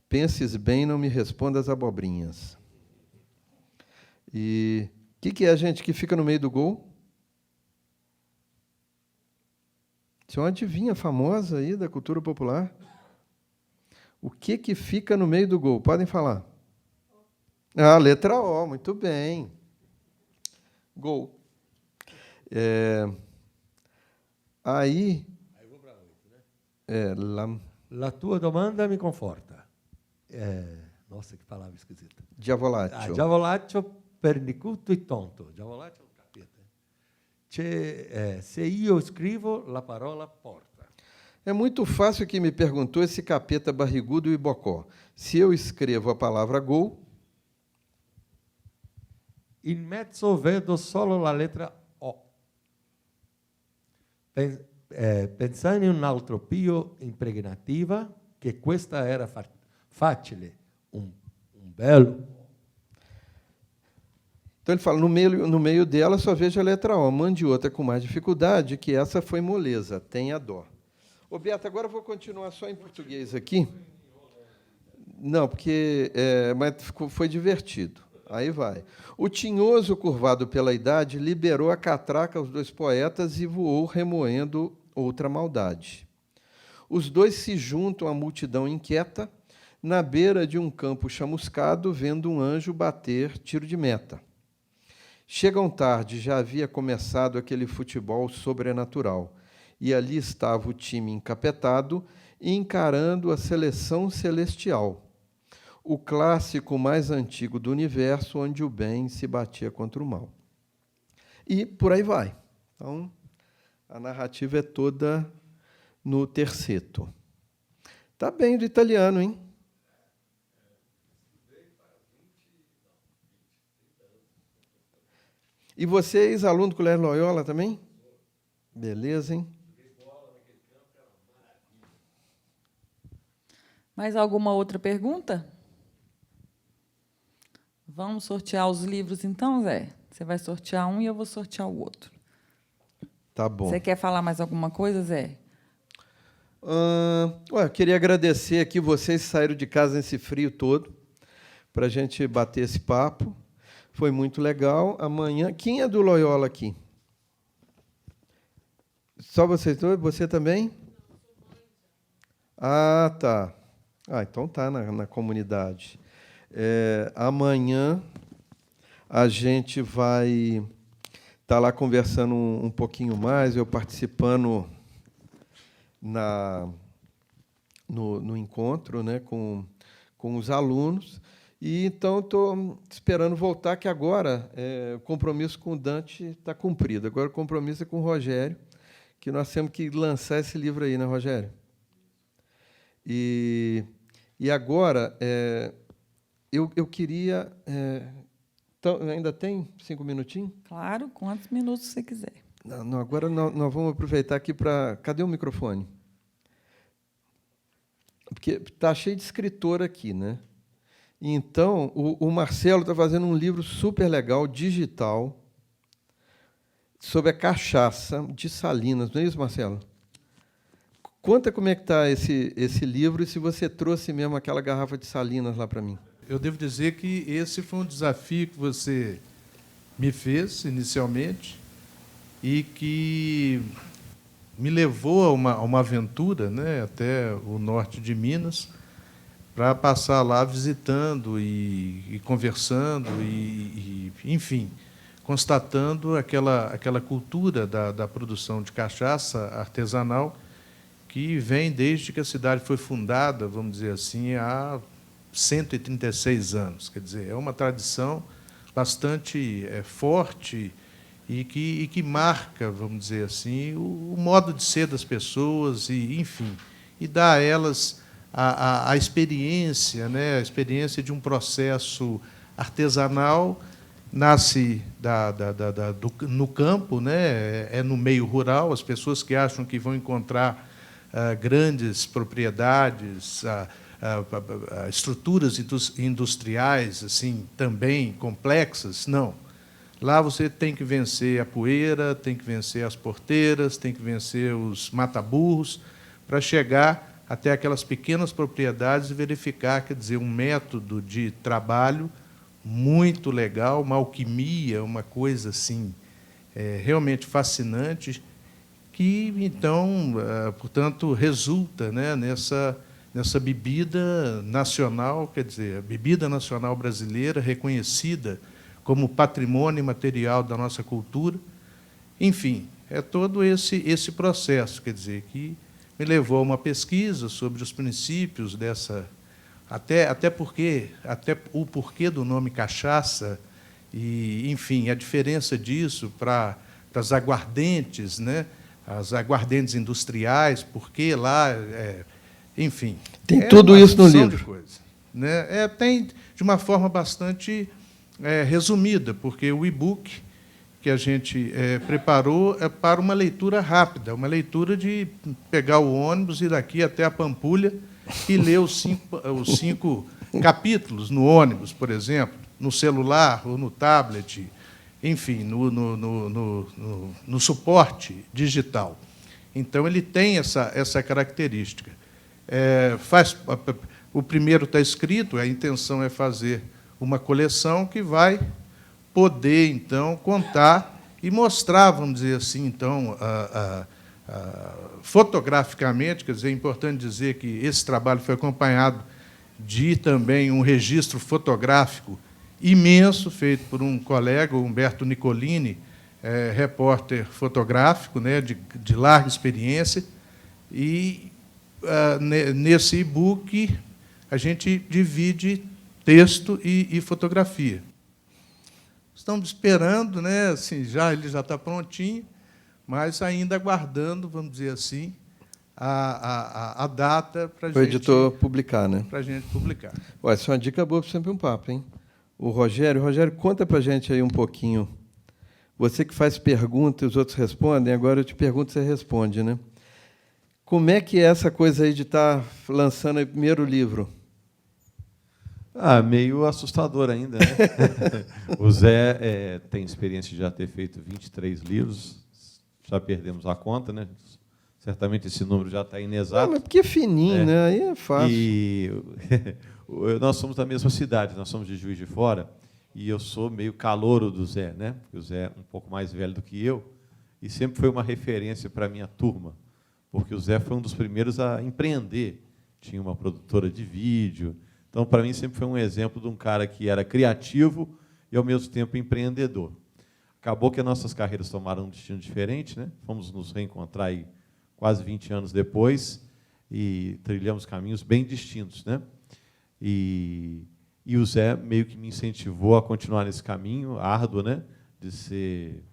Penses bem, não me responda as abobrinhas. E o que é a gente que fica no meio do gol? Isso é uma adivinha famosa aí da cultura popular. O que fica no meio do gol? Podem falar. Ah, letra O, muito bem. Gol. Aí vou para 8, né? La tua domanda mi conforta. Nossa, que palavra esquisita. Diavolatio. Diavolatio pernicuto e tonto. Diavolatio è un capeta. Se io scrivo la parola porta. É muito fácil que me perguntou esse capeta barrigudo e bocó. Se eu escrevo a palavra gol, In mezzo vedo solo la lettera O. Pensai in un altro pio impregnativa, che questa era facile, un belo. então ele fala, no meio dela só vejo a letra O. Mande outra com mais dificuldade, que essa foi moleza, tenha dó. Ô, Beto, agora eu vou continuar só em português aqui. Não, porque mas foi divertido. Aí vai. O tinhoso, curvado pela idade, liberou a catraca aos dois poetas e voou remoendo outra maldade. Os dois se juntam à multidão inquieta, na beira de um campo chamuscado, vendo um anjo bater tiro de meta. Chegam tarde, já havia começado aquele futebol sobrenatural, e ali estava o time encapetado, encarando a seleção celestial, o clássico mais antigo do universo, onde o bem se batia contra o mal. E por aí vai. Então, a narrativa é toda no terceto. Tá bem do italiano, hein? E você é ex-aluno do Colégio Loyola também? Beleza, hein? Mais alguma outra pergunta? Vamos sortear os livros, então, Zé? Você vai sortear um e eu vou sortear o outro. Tá bom. Você quer falar mais alguma coisa, Zé? Eu queria agradecer aqui vocês que saíram de casa nesse frio todo para a gente bater esse papo. Foi muito legal. Amanhã... Quem é do Loyola aqui? Só vocês dois? Você também? Ah, tá. Então tá na comunidade. Amanhã a gente vai estar lá conversando um pouquinho mais, eu participando no encontro, né, com os alunos. E então estou esperando voltar, que agora o compromisso com o Dante está cumprido. Agora o compromisso é com o Rogério, que nós temos que lançar esse livro aí, né, Rogério? E agora... Eu queria... então, ainda tem 5 minutinhos? Claro, quantos minutos você quiser. Não, agora nós vamos aproveitar aqui para... Cadê o microfone? Porque está cheio de escritor aqui, né? Então, o Marcelo está fazendo um livro super legal, digital, sobre a cachaça de Salinas. Não é isso, Marcelo? Conta como é que está esse livro e se você trouxe mesmo aquela garrafa de Salinas lá para mim. Eu devo dizer que esse foi um desafio que você me fez inicialmente e que me levou a uma aventura, né, até o norte de Minas, para passar lá visitando e conversando e, enfim, constatando aquela cultura da produção de cachaça artesanal que vem desde que a cidade foi fundada, vamos dizer assim, há 136 anos. Quer dizer, é uma tradição bastante forte e que marca, vamos dizer assim, o modo de ser das pessoas e, enfim, e dá a elas a experiência, né, a experiência de um processo artesanal. Nasce no campo, né, é no meio rural. As pessoas que acham que vão encontrar grandes propriedades, estruturas industriais assim também complexas, não. Lá você tem que vencer a poeira, tem que vencer as porteiras, tem que vencer os mata-burros para chegar até aquelas pequenas propriedades e verificar, quer dizer, um método de trabalho muito legal, uma alquimia, uma coisa assim realmente fascinante, que então, portanto, resulta, né, nessa bebida nacional, quer dizer, a bebida nacional brasileira reconhecida como patrimônio imaterial da nossa cultura. Enfim, é todo esse processo, quer dizer, que me levou a uma pesquisa sobre os princípios dessa, até o porquê do nome cachaça e, enfim, a diferença disso para as aguardentes, né? As aguardentes industriais, porque lá, enfim. Tem tudo isso no livro. De coisa, né? Tem de uma forma bastante resumida, porque o e-book que a gente preparou é para uma leitura rápida, uma leitura de pegar o ônibus, ir daqui até a Pampulha e ler os 5 capítulos no ônibus, por exemplo, no celular ou no tablet, enfim, no suporte digital. Então, ele tem essa característica. O primeiro está escrito, a intenção é fazer uma coleção que vai poder, então, contar e mostrar, vamos dizer assim, então, fotograficamente, quer dizer, é importante dizer que esse trabalho foi acompanhado de também um registro fotográfico imenso, feito por um colega, o Humberto Nicolini, repórter fotográfico, né, de larga experiência, e nesse e-book a gente divide texto e fotografia. Estamos esperando, né, assim, ele já está prontinho, mas ainda aguardando, vamos dizer assim, a data para o editor publicar, né? Para a gente publicar. Olha, isso é uma dica boa para sempre um papo, hein? O Rogério, conta para a gente aí um pouquinho. Você que faz pergunta e os outros respondem, agora eu te pergunto e você responde, né? Como é que é essa coisa aí de estar lançando o primeiro livro? Meio assustador ainda, né? O Zé tem experiência de já ter feito 23 livros, já perdemos a conta, né? Certamente esse número já está inexato. Mas porque é fininho, né? Aí é fácil. E nós somos da mesma cidade, nós somos de Juiz de Fora, e eu sou meio calouro do Zé, né? Porque o Zé é um pouco mais velho do que eu, e sempre foi uma referência para a minha turma, porque o Zé foi um dos primeiros a empreender. Tinha uma produtora de vídeo. Então, para mim, sempre foi um exemplo de um cara que era criativo e, ao mesmo tempo, empreendedor. Acabou que as nossas carreiras tomaram um destino diferente, né? Fomos nos reencontrar aí quase 20 anos depois e trilhamos caminhos bem distintos, né? E o Zé meio que me incentivou a continuar nesse caminho árduo, né? De ser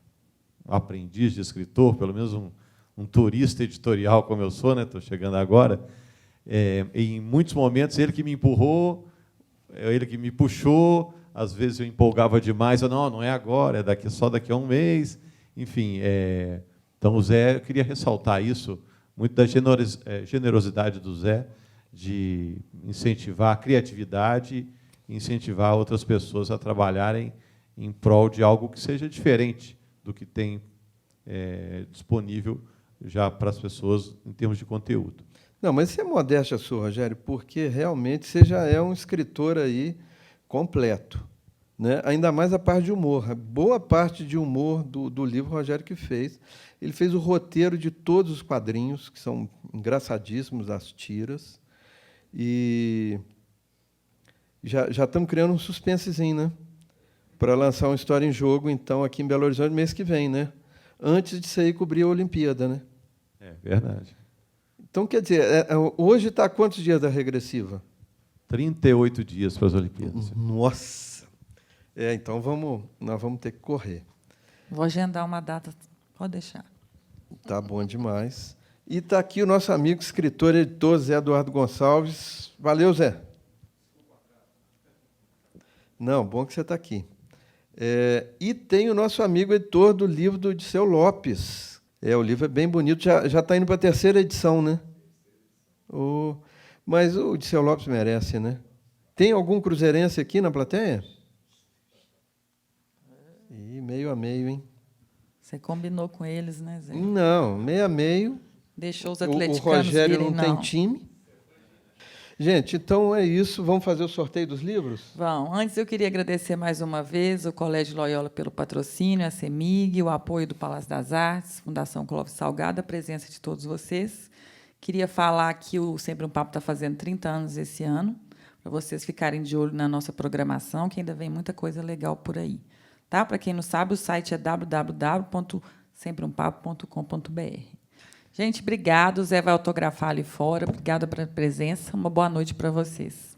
um aprendiz de escritor, pelo menos um turista editorial como eu sou, né? Estou chegando agora. Em muitos momentos, ele que me empurrou, ele que me puxou, às vezes eu empolgava demais, não é agora, é só daqui a um mês, enfim. Então, o Zé, eu queria ressaltar isso, muito da generosidade do Zé, de incentivar a criatividade, incentivar outras pessoas a trabalharem em prol de algo que seja diferente do que tem disponível já para as pessoas em termos de conteúdo. Não, mas isso é modéstia sua, Rogério, porque realmente você já é um escritor aí completo, né? Ainda mais a parte de humor. A boa parte de humor do livro, o Rogério que fez. Ele fez o roteiro de todos os quadrinhos, que são engraçadíssimos, as tiras. E já estamos criando um suspensezinho, né? Para lançar uma história em jogo, então, aqui em Belo Horizonte, mês que vem, né? Antes de sair cobrir a Olimpíada, né? É verdade. Então, quer dizer, hoje está quantos dias da regressiva? 38 dias para as Olimpíadas. Nossa! Então nós vamos ter que correr. Vou agendar uma data, pode deixar. Tá bom demais. E está aqui o nosso amigo, escritor e editor, Zé Eduardo Gonçalves. Valeu, Zé. Não, bom que você está aqui. E tem o nosso amigo editor do livro do Odisseu Lopes. O livro é bem bonito, já está indo para a 3ª edição, né? Mas o Odisseu Lopes merece, né? Tem algum cruzeirense aqui na plateia? Meio a meio, hein? Você combinou com eles, né, Zé? Não, meio a meio. Deixou os O atleticanos Rogério virem, não tem time. Gente, então é isso. Vamos fazer o sorteio dos livros? Bom, antes eu queria agradecer mais uma vez o Colégio Loyola pelo patrocínio, a CEMIG, o apoio do Palácio das Artes, Fundação Clóvis Salgado, a presença de todos vocês. Queria falar que o Sempre um Papo está fazendo 30 anos esse ano, para vocês ficarem de olho na nossa programação, que ainda vem muita coisa legal por aí. Tá? Para quem não sabe, o site é www.sempreumpapo.com.br. Gente, obrigado. O Zé vai autografar ali fora. Obrigada pela presença. Uma boa noite para vocês.